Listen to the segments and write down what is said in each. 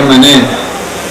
MNA,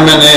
MNA,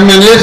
MNAs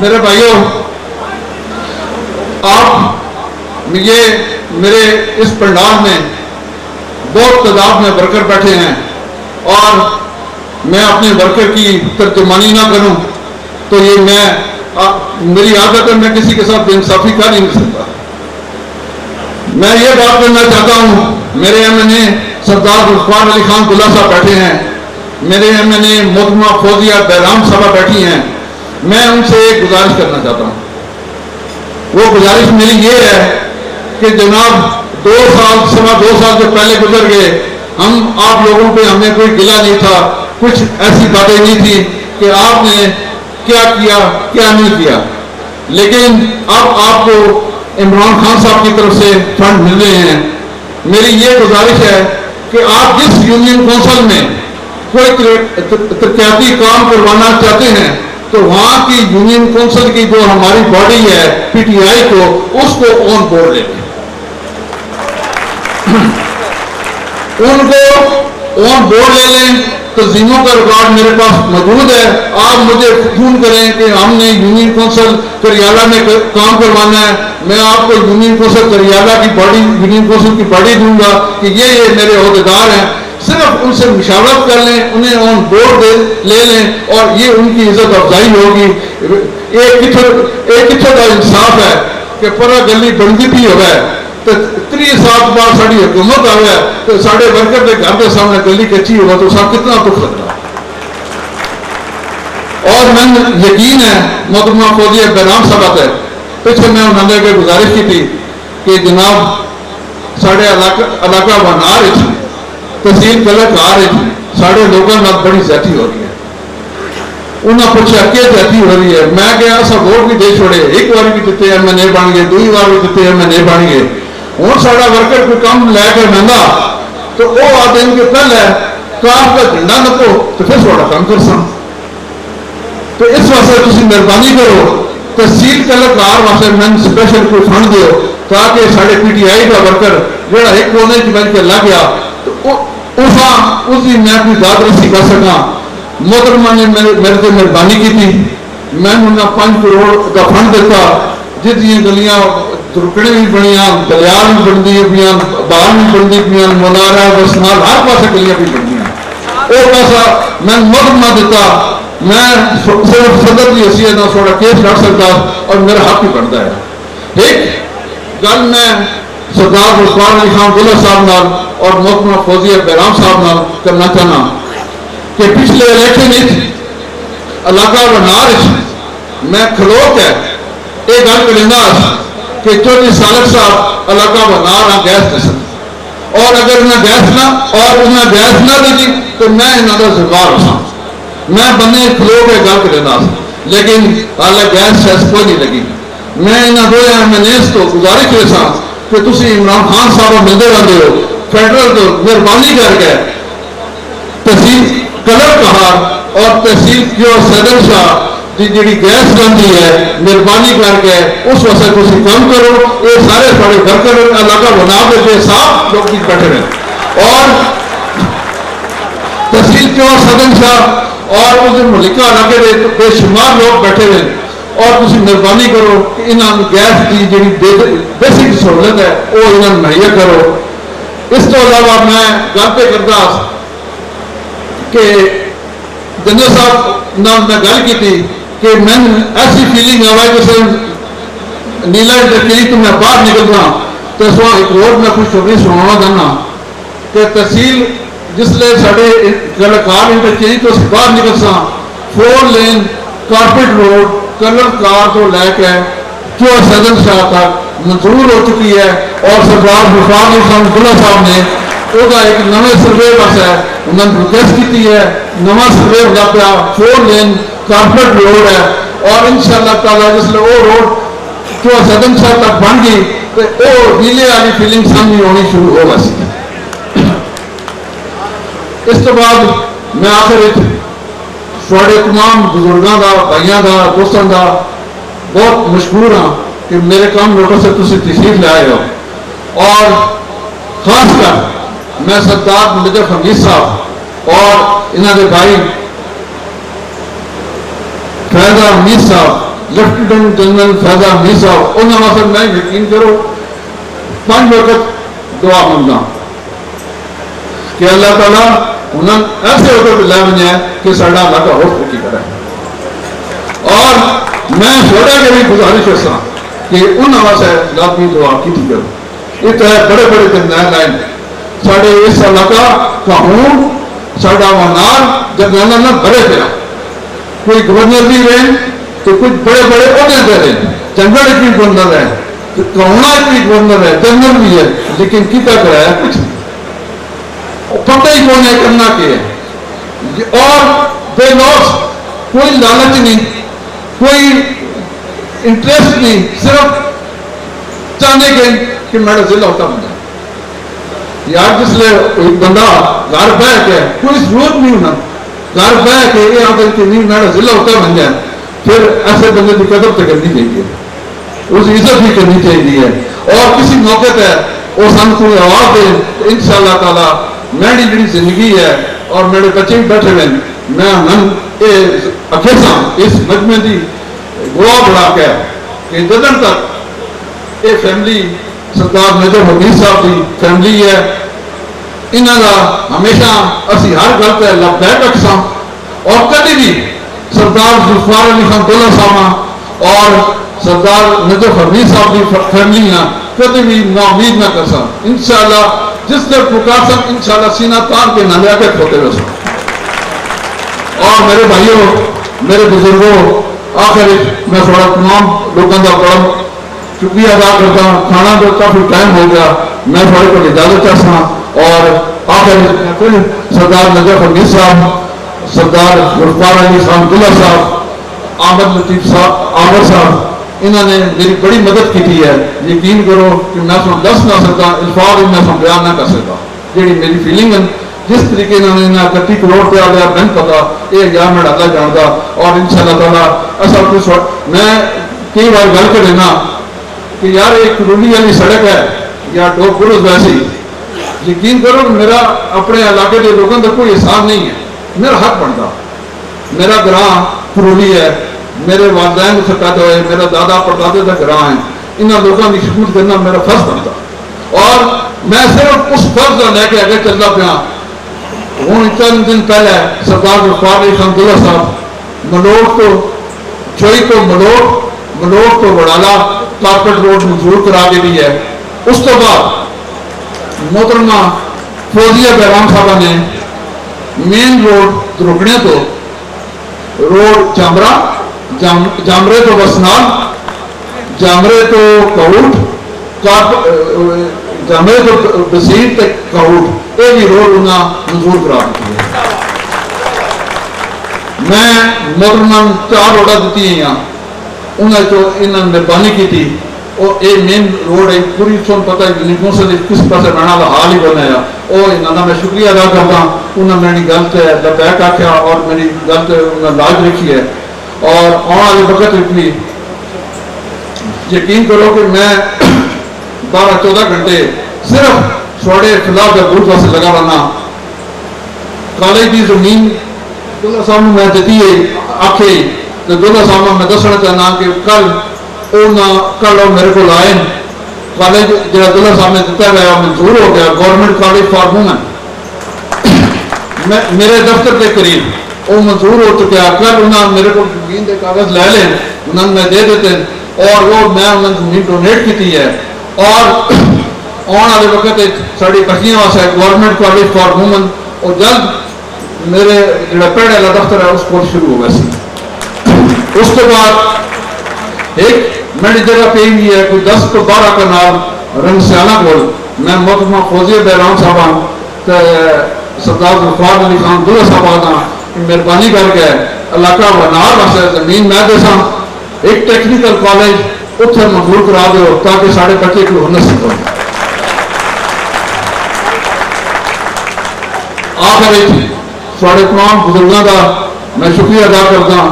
میرے بھائیوں، آپ یہ میرے اس پنڈال میں بہت تعداد میں ورکر بیٹھے ہیں اور میں اپنے ورکر کی ترجمانی نہ کروں تو یہ میری عادت ہے، میں کسی کے ساتھ بے انصافی کر ہی نہیں سکتا۔ میں یہ بات کرنا چاہتا ہوں، میرے ایم این اے سردار ذوالفقار علی خان دلہ صاحب بیٹھے ہیں، میرے ایم این اے محترمہ فوزیہ بہرام صاحبہ بیٹھی ہیں، میں ان سے ایک گزارش کرنا چاہتا ہوں۔ وہ گزارش میری یہ ہے کہ جناب 2 سال سوا 2 سال جو پہلے گزر گئے، ہم آپ لوگوں پہ ہمیں کوئی گلہ نہیں تھا، کچھ ایسی باتیں نہیں تھی کہ آپ نے کیا کیا کیا نہیں کیا، لیکن اب آپ کو عمران خان صاحب کی طرف سے فنڈ مل رہے ہیں۔ میری یہ گزارش ہے کہ آپ جس یونین کونسل میں کوئی ترقیاتی کام کروانا چاہتے ہیں تو وہاں کی یونین کونسل کی جو ہماری باڈی ہے پی ٹی آئی کو، اس کو آن بورڈ لے لیں، ان کو آن بورڈ لے لیں۔ تنظیموں کا ریکارڈ میرے پاس موجود ہے، آپ مجھے فون کریں کہ ہم نے یونین کونسل کریالہ میں کام کروانا ہے، میں آپ کو یونین کونسل کریالہ کی باڈی، یونین کونسل کی باڈی دوں گا کہ یہ میرے عہدیدار ہیں، صرف ان سے مشاورت کر لیں، انہیں آن بورڈ لے لیں اور یہ ان کی عزت افزائی ہوگی۔ ایک کتنے کا انصاف ہے کہ پورا گلی بندی بھی ہوا ہے تو 30 سال بعد ساری حکومت آیا ہے تو سارے ورکر کے گھر کے سامنے گلی کچی ہوا تو سب کتنا دکھ لگتا۔ اور میں یقین ہے محترمہ فوزیہ بہرام صاحب ہے، پیچھے میں انہوں نے گزارش کی تھی کہ جناب سارے علاقہ بنار تحصیل کلک آ رہی تھی، سارے لوگوں میں بڑی زیادتی ہو رہی ہے۔ انہوں نے پوچھا کیا زیادتی ہو رہی ہے؟ میں کہا ایسا ووٹ بھی دے چھوڑے، ایک بار بھی دیتے ایم این اے بن گئے، 2 بار بھی دیتے ایم این اے بن گئے، ہوں سارا ورکر کوئی کام لے کر مہنگا تو وہ آتے ہیں کہ پہلے کام کا جھنڈا نکو تو پھر تھوڑا کام کر سا۔ تو اس واسطے تسی مہربانی کرو تحصیل کلکار واسطے میں سپیشل کوئی فنڈ دیو تاکہ سارے پی ٹی آئی کا ورکر جہاں ایک کونے چ بن کے لگ گیا تو اس کی میں کوئی داد رسی کر سکا۔ محترمہ نے میرے سے مہربانی کی تھی، میں انہیں 5 کروڑ کا فنڈ دیتا، جس گلیاں درکڑے بھی بنیاں، دلیال بھی بنتی پیا، بال بھی بنتی پیا، منارا وسنال ہر پاس گلیاں بھی بنیا، وہ پیسہ میں محترمہ دیتا۔ میں صرف صدر کی حیثیت نہ تھوڑا کیس لڑ سکتا اور میرا حق بھی بنتا ہے۔ ایک گل میں سردار ذوالفقار علی خان دلہ صاحب نال اور محترمہ فوزیہ بہرام صاحب نال کرنا چاہنا کہ پچھلے الیکشن علاقہ بنار میں کھلو کے یہ گل کرنا کہ چودھری سالک صاحب علاقہ بنار گیس دسن اور اگر انہیں گیس نہ دی تو میں انہوں کا ذمہ رہا، میں بندے کھلو کے گل کرنا، لیکن حالانکہ گیس شیس کوئی نہیں لگی۔ میں انہوں دو ایم این ایس تو گزارش کرسا کہ تسی عمران خان صاحب ملتے رہتے ہو، فیڈرل تو مہربانی کر کے تحصیل کلر کہار اور تحصیل کیو صدر شاہ جی گیس بنتی ہے مہربانی کر کے اس واسطے تسی کام کرو۔ یہ سارے سارے ورکر علاقہ بنا کے صاحب لوگ بیٹھے رہے اور تحصیل کیو صدر شاہ اور اس ملکہ علاقے کے بے شمار لوگ بیٹھے رہے اور تسی مہربانی کرو کہ انہوں گیس کی جی بیسک سہولت ہے وہ انہوں مہیا کرو۔ اس تو علاوہ میں گل پہ کرتا کہ جنرل صاحب میں گل کی تھی کہ میں ایسی فیلنگ آئی جیسے نیلا انٹرکیج تو میں باہر نکلتا تو اس وقت ایک روڈ میں کچھ چوبی سنانا چاہنا کہ تحصیل جس لئے سارے کلکار انٹرچینج تو باہر نکل سا 4 لین کارپیٹ روڈ کلر کار تو لے کے جو صدر شاہ تک منظور ہو چکی ہے اور سردار ذوالفقار علی خان دلہ صاحب نے وہ ایک نئے سروے بس ہے انہوں نے ریکویسٹ کی ہے، نواں سروے ہوتا پیا 4 لین کارپیٹ روڈ ہے اور انشاءاللہ تعالیٰ جس لئے وہ روڈ جو صدر شاہ تک بن گئی تو وہ نیلے والی فیلنگ سامنے ہونی شروع ہو گئی۔ اس کے بعد میں آخر سارے تمام بزرگوں کا بھائیوں کا دوستوں کا بہت مشکور ہاں کہ میرے کام نوٹس سے تسی تشریف لے آئے ہو اور خاص کر میں سردار نجف حمید صاحب اور انہوں نے بھائی فیضا حمید صاحب لیفٹیننٹ جنرل فیضا میر صاحب انہوں واسطے میں یقین کرو 5 وقت دعا منگا کہ اللہ تعالیٰ انہوں ایسے وقت لے بنے کہ ساڑا علاقہ ہو ترقی کرے. اور میں چھوڑا کے بھی گزارش کرسا کہ انہوں واسطے لازمی دعا کی تھی کرو. یہ تو ہے بڑے بڑے جرنیل لائن ساڑے اس علاقہ کا ہوں ساڑا ونار جرنیل نہ بڑے پیا کوئی گورنر بھی رہے تو کچھ بڑے بڑے عہدے دے رہے چنڈگڑھ بھی گورنر ہے کرونا بھی گورنر ہے جنرل بھی ہے لیکن کتا کرایا کچھ پتہ ہی کون ہے کرنا کیا ہے. اور بے لوس کوئی لالچ نہیں کوئی انٹرسٹ نہیں صرف چاہنے کے کہ میرا ضلع ہوتا بن جائے. یار جس لئے ایک بندہ گھر بہ کے کوئی ضرورت نہیں ہونا گھر بہ کے یہ آدھے کہ نہیں میرا ضلع ہوتا بن جائے پھر ایسے بندے کی قدر تو کرنی چاہیے اس عزت بھی کرنی چاہیے. اور کسی موقع پہ وہ سن کوئی آواز دے تو انشاءاللہ تعالیٰ میری جڑی زندگی ہے اور میرے بچے بھی بیٹھے ہوئے میں اکھیساں اس مجمع کی گواہ بڑھا کے کہ جدن تک یہ فیملی سردار میجر حمید صاحب کی فیملی ہے انہوں کا ہمیشہ اسی ہر گل پہ لبیک رکھساں اور کبھی بھی سردار ذوالفقار علی خان دولہ صاحب اور سردار میجر حمید صاحب کی فیملی ہیں کبھی بھی نا امید نہ کرساں. انشاءاللہ جس طرح پکار سن انشاءاللہ سینہ تان کے نہ لے کے کھوتے رہے سن. اور میرے بھائیوں میرے بزرگوں آخر میں تھوڑا تمام لوگوں کا بڑا شکریہ ادا کرتا ہوں. کھانا جو کافی ٹائم ہو گیا میں تھوڑے کو اجازت چاہتا ہوں اور آخر پھر سردار نجف حمید صاحب سردار ذوالفقار علی خان دولہ صاحب احمد لطیف صاحب عامر صاحب انہوں نے میری بڑی مدد کی ہے. یقین کرو کہ میں سن دس نہ سکتا الفاظ میں سن بیان نہ کر سکتا جیڑی میری فیلنگ ہے جس طریقے انہوں نے 31 کروڑ پہ آ گیا بینک پتا یہ گیا میں اللہ جانتا. اور انشاءاللہ تعالیٰ ایسا کچھ میں کئی بار گل کر لینا کہ یار ایک کرولی والی سڑک ہے یا دو پروز ویسی یقین کرو کہ میرا اپنے علاقے کے لوگوں کا کوئی احسان نہیں ہے میرا حق بنتا. میرا گراں کرولی ہے میرے والدین سے پیدا ہوئے میرا دادا پردادے کا گراں ہے انہوں لوگوں کی خدمت کرنا میرا فرض بنتا. اور میں صرف اس فرض کا لے کے آگے چلتا پیا. ہوں چند دن پہلے سردار ذوالفقار علی خان دولہ صاحب ملوٹ تو چوئی تو ملوٹ تو وڑالا کارپیٹ روڈ منظور کرا کے دی ہے. اس تو بعد محترمہ فوزیہ بہرام صاحبہ نے مین روڈ دروگنے تو روڈ جامرے تو بسنال جامرے تو کہوٹ جامرے تو بسیر تک کہوٹ یہ بھی روڈ انہاں منظور کرا دیتی ہے. میں محترمہ 4 روڈا دیتی ہیں انہوں نے مہربانی کی تھی اور یہ مین روڈ ہے پوری سن پتہ ہے کونسل کس پاسے رہنا کا حال ہی بنایا وہ انہوں میں شکریہ ادا کرتا ہوں. انہوں نے میری گل سے لبیک آخیا اور میری گل سے انہوں نے لاج رکھی ہے. اور آنے والی وقت بھی یقین کرو کہ میں 12-14 گھنٹے صرف سوڑے خلاف کا بوٹ واسطے لگا رہنا. کالج کی زمین دولہ صاحب میں دیتی ہے آخے تو دولہ صاحب میں دسنا چاہنا کہ کل میرے کو آئے کالج جہاں دولہ صاحب نے دیتا گیا منظور ہو گیا گورنمنٹ کالج فار وومن میرے دفتر کے قریب وہ منظور ہو چکا. کل انہوں نے میرے کو زمین کے کاغذ لے لیں انہوں نے دے دیتے اور وہ میں انہوں نے زمین ڈونیٹ کی ہے. اور آنے والے وقت ساری بچیاں واسطے گورنمنٹ کالج فار وومن اور جلد میرے جڑا پہڑے والا دفتر ہے اس کو شروع ہو گیا سی. اس کے بعد ایک میری جگہ پہ ہوئی ہے کوئی 10-12 کا نام رنگ سیالہ کو میں محترمہ فوزیہ بہرام صاحب سردار ذوالفقار علی خان دولہ صاحب مہربانی کر کے علاقہ ونار واسطے زمین میں دے ساں ایک ٹیکنیکل کالج اتنے منظور کرا دو تاکہ سارے بچے کو ہنر سکھو. آخر سارے تمام بزرگوں کا میں شکریہ ادا کرتا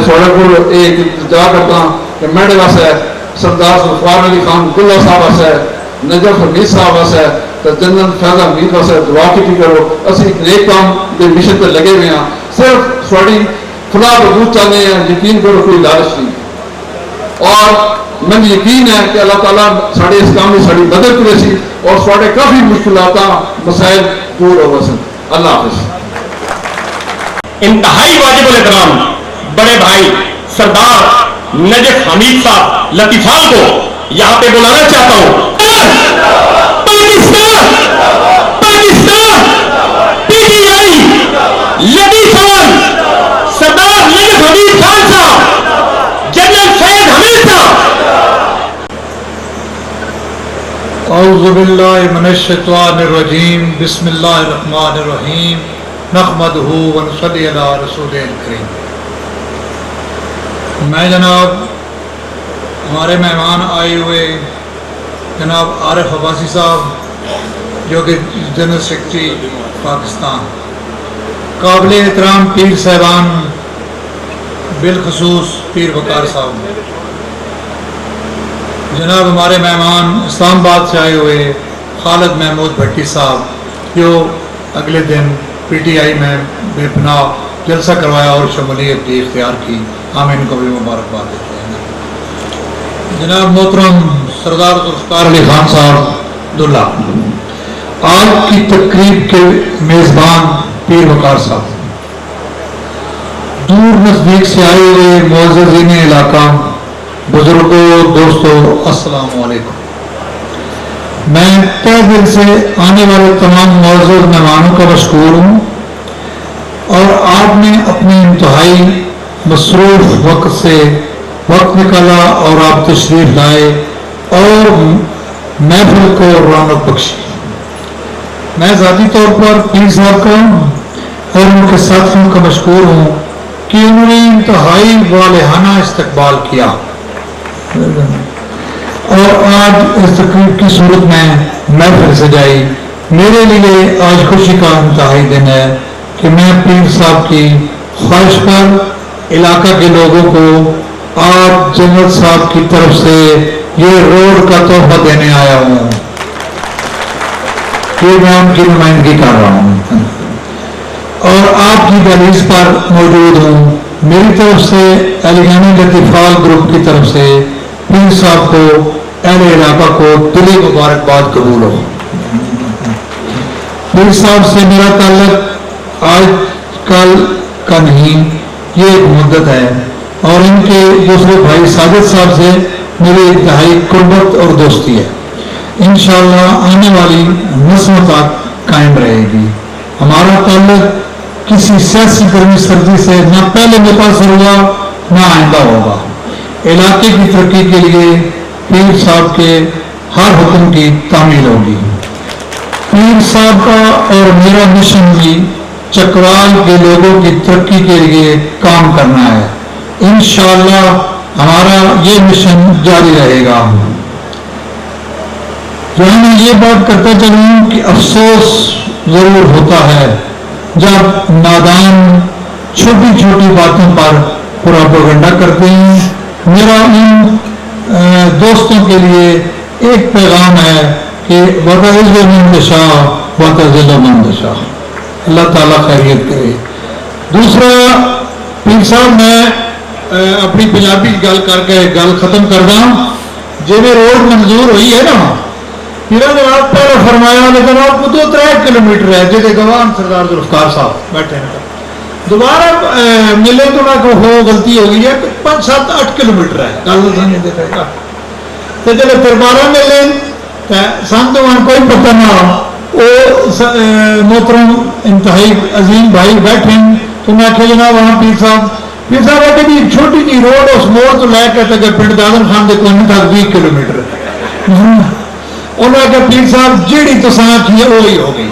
سارے کو ایک التجا کرتا کہ میرے واسطے سردار ذوالفقار علی خان دولہ صاحب واسطے نجف حمید صاحب واسطے تو جنرل فیضا میر واسطے دعا کی کرو. اسی نیک کام کے مشن پہ لگے ہوئے ہیں صرف ساری فلاح بہبود چاہتے ہیں. یقین کرو کوئی لالچ نہیں اور ਮੈਨੂੰ ਯਕੀਨ ਹੈ ਕਿ ਅੱਲਾਹ ਤਾਲਾ ਸਾਡੇ ਇਸ ਕੰਮ ਦੀ ਸਾਡੀ ਮਦਦ ਕਰੇ ਸੀ اور ਸਾਡੇ ਕਾਫੀ ਮੁਸ਼ਕਿਲਾਤ مسائل دور ہو سن. اللہ حافظ. انتہائی واجب الاحترام بڑے بھائی سردار نجف حمید صاحب لطیفان کو یہاں پہ بلانا چاہتا ہوں. Pakistan Pakistan PTI لطیفان سردار نجف حمید خان صاحب جنرل سید حمید صاحب. اعوذ باللہ من الشیطان الرجیم بسم اللہ الرحمن الرحیم نحمدہ ونصلی علی رسول الکریم. میں جناب ہمارے مہمان آئے ہوئے جناب عارف عباسی صاحب جو کہ جنرل سیکرٹری پاکستان، قابل احترام پیر صاحبان بالخصوص پیر وقار صاحب، جناب ہمارے مہمان اسلام آباد سے آئے ہوئے خالد محمود بھٹی صاحب جو اگلے دن پی ٹی آئی میں بے پناہ جلسہ کروایا اور شمولیت بھی اختیار کی، ہم ان کو بھی مبارکباد دیتے ہیں. جناب محترم سردار ذوالفقار علی خان صاحب دلہ، آج کی تقریب کے میزبان پیر وقار صاحب، دور نزدیک سے آئے ہوئے معززین علاقہ، بزرگوں، دوستوں، السلام علیکم. میں تہ دل سے آنے والے تمام معزز مہمانوں کا مشکور ہوں اور آپ نے اپنے انتہائی مصروف وقت سے وقت نکالا اور آپ تشریف لائے اور محفل کو رونق بخشی. میں ذاتی طور پر پیر صاحب کا اور ان کے ساتھیوں کا مشکور ہوں کہ انہوں نے انتہائی والہانہ استقبال کیا اور آج اس تقریب کی صورت میں محفل سجائی. میرے لیے آج خوشی کا انتہائی دن ہے کہ میں پیر صاحب کی خواہش پر علاقہ کے لوگوں کو آپ جنرل صاحب کی طرف سے یہ روڈ کا تحفہ دینے آیا ہوں کہ میں ان کی نمائندگی کر رہا ہوں اور آپ کی دہلیز پر موجود ہوں. میری طرف سے علیگانی لطیفال گروپ کی طرف سے پیر صاحب کو اہل علاقہ کو دلی مبارکباد قبول ہو. پیر صاحب سے میرا تعلق آج کل کا نہیں، یہ ایک مدت ہے اور ان کے دوسرے بھائی ساجد صاحب سے میری انتہائی قربت اور دوستی ہے. انشاءاللہ آنے والی نسلوں تک قائم رہے گی. ہمارا تعلق کسی سیاسی گرمی سردی سے نہ پہلے متاثر ہوا نہ آئندہ ہوگا. علاقے کی ترقی کے لیے پیر صاحب کے ہر حکم کی تعمیل ہوگی. پیر صاحب کا اور میرا مشن بھی چکوال کے لوگوں کی ترقی کے لیے کام کرنا ہے. انشاءاللہ ہمارا یہ مشن جاری رہے گا. یہاں میں یہ بات کرتا چلوں کہ افسوس ضرور ہوتا ہے جب نادان چھوٹی چھوٹی باتوں پر پروپیگنڈا کرتے ہیں. میرا ان دوستوں کے لیے ایک پیغام ہے کہ وَتَعِزُّ مَن تَشَاءُ وَتَذِلُّ مَن تَشَاءُ. اللہ تعالیٰ خیریت کرے. دوسرا پیر صاحب میں اپنی پنجابی گل کر کے گل ختم کر دوں. جی روڈ منظور ہوئی ہے نا، پیرا جناب پہلے فرمایا لیکن آپ کو 2-3 کلومیٹر ہے جی گواہ سردار ذوالفقار صاحب بیٹھے ہیں. دوبارہ ملے تو نہ ہو غلطی ہو گئی ہے 5-7-8 کلومیٹر ہے گل تو چلو پھر 12 ملے سن تو وہاں کوئی پتہ نہ وہ محترم انتہائی عظیم بھائی بیٹھے تو میں آخیا جناب وہاں پیر صاحب آ کہ چھوٹی جی روڈ اس موڑ تو لے کے پنڈ دادن خان کے کونے تک 20 کلومیٹر. انہوں نے کہا پیر صاحب جیڑی تو سانچ ہے وہی ہو گئی.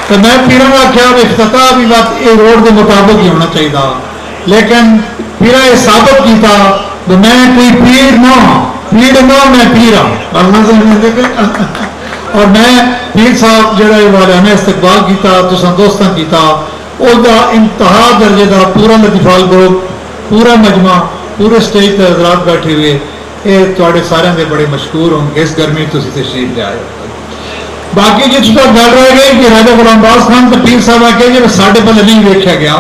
تو میں پیروں نے آخیا افتتاح بھی بات یہ روڈ کے مطابق ہی ہونا چاہیے لیکن پیرا یہ ثابت کیتا تو میں کوئی پیر نہ میں پیر ہوں اور میں پیر صاحب جڑا والے استقبال کیتا تو دوستان کیتا اس کا انتہا درجے کا پورا لطیفال گروپ پورا مجمع پورے اسٹیج تے حضرات بیٹھے ہوئے یہ تے سارے دے بڑے مشکور ہوں اس گرمی تھی تشریف لے آئے. باقی جس تک گل رہ گئی کہ راجا غلام باز خان تو پیر صاحب آ کے جب ساڈے پل نہیں ویکیا گیا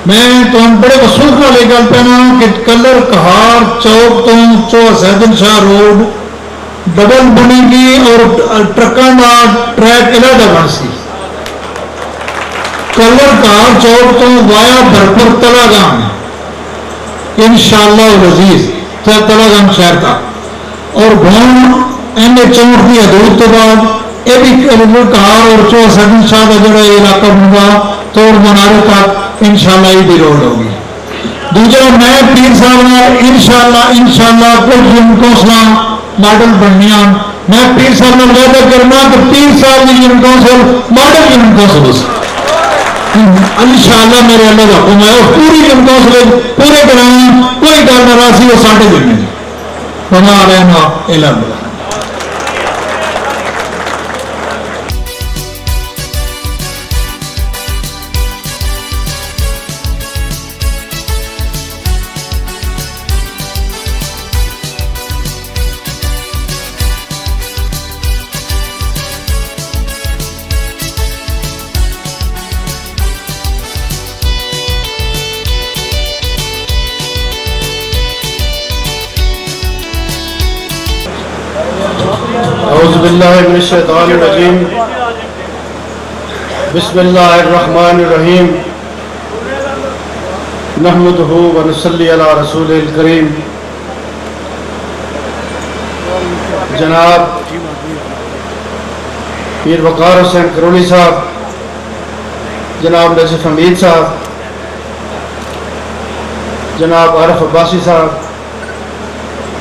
میں تو بڑے وسوخ والے گل پہنا کہ کلر کہار چوک تو حسین شاہ روڈ ڈبل بنے گی اور ٹرکاں دا ٹریک علیحدہ بن سی. کلر کہار چوک تو وایا بھرپور تلا گام انشاءاللہ العزیز تلا گام شہر کا اور گھوم این اے 64 کی حدود تو بعد یہ بھی کلر کہار اور حسین شاہ کا جڑا علاقہ بنگا توڑ منارے تک انشاءاللہ یہ بھی روڈ ہوگی. دوسرا میں پیر صاحب انشاءاللہ کچھ یونٹ کونسل ماڈل بننیاں. میں پیر صاحب نے وعدہ کرنا کہ پیر صاحب کی unit council model unit council ہو انشاءاللہ میرے اللہ کا حکم ہے. اور پوری یونٹ کونسل پورے گراؤں کوئی گل ناراضی وہ ساڈے ذمہ بنا رہنا اعلان بلا. اعوذ باللہ من الشیطان الرجیم بسم اللہ الرحمن الرحیم نحمدہ ونصلی علی رسول الکریم. جناب پیر وقار حسین کرولی صاحب، جناب نجف حمید صاحب، جناب عارف عباسی صاحب،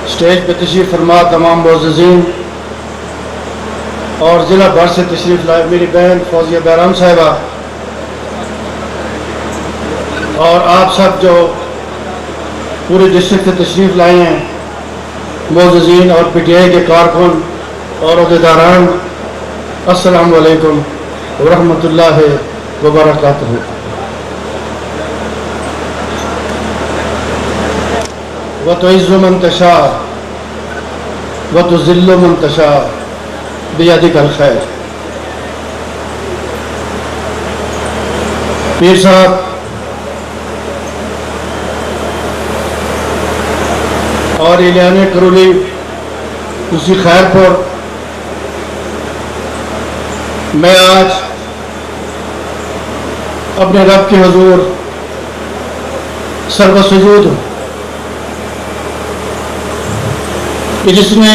اسٹیج پہ تشریف فرما تمام معززین اور ضلع بھر سے تشریف لائے میری بہن فوزیہ بیرام صاحبہ اور آپ سب جو پورے ڈسٹرکٹ سے تشریف لائے ہیں، معززین اور پی ٹی آئی کے کارکن اور عہدیداران، السلام علیکم ورحمۃ اللہ وبرکاتہ. وَتُعِزُّ مَن تَشَاءُ وَتُذِلُّ مَن تَشَاءُ بِيَدِكَ الْخَيْرُ. پیر صاحب اور اعلان کرولی اسی خیر پر میں آج اپنے رب کے حضور سر و سجود ہوں کہ جس نے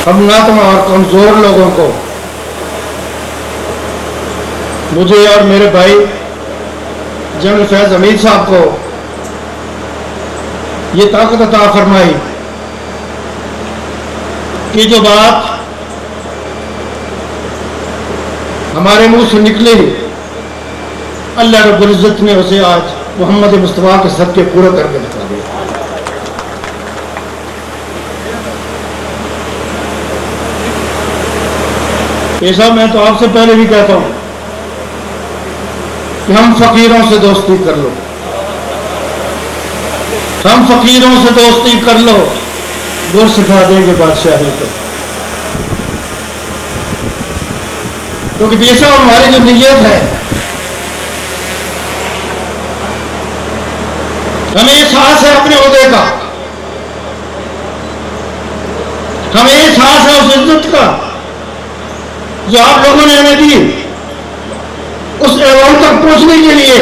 ہم ناتم اور کمزور لوگوں کو، مجھے اور میرے بھائی جنرل فیض حمید صاحب کو یہ طاقت عطا فرمائی کہ جو بات ہمارے منہ سے نکلی اللہ رب العزت نے اسے آج محمد مصطفیٰ کے صدقے پورا کر کے دکھا دیا. ایسا میں تو آپ سے پہلے بھی کہتا ہوں کہ ہم فقیروں سے دوستی کر لو، ہم فقیروں سے دوستی کر لو، گر سکھا دیں گے بادشاہی کو. کیونکہ پیسہ ہماری جو نیت ہے، ہمیں احساس ہے اپنے عہدے کا، ہمیں احساس ہے اس عزت کا جو آپ لوگوں نے ہمیں دی. اس ایوان تک پہنچنے کے لیے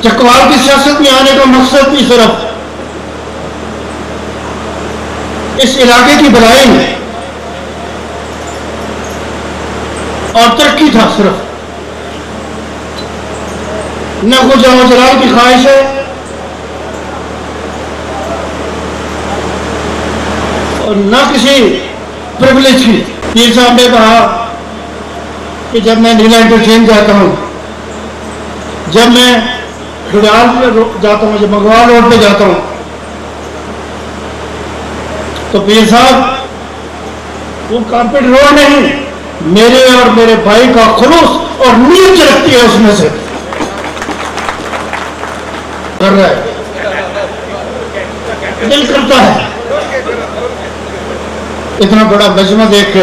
چکوال کی سیاست میں آنے کا مقصد بھی صرف اس علاقے کی بھلائی اور ترقی تھا. صرف نہ کوئی جاہ و جلال کی خواہش ہے اور نہ کسی پریولیج کی. پیر صاحب نے کہا کہ جب میں نیلا انٹرچینج جاتا ہوں، جب میں ڈڈال پہ جاتا ہوں، جب مغوال روڈ پہ جاتا ہوں، تو پیر صاحب وہ کارپیٹ روڈ نہیں، میرے اور میرے بھائی کا خلوص اور نیت جھلکتی ہے اس میں سے. کر رہا ہے، دل کرتا ہے. اتنا بڑا مجمع دیکھ کے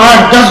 8-10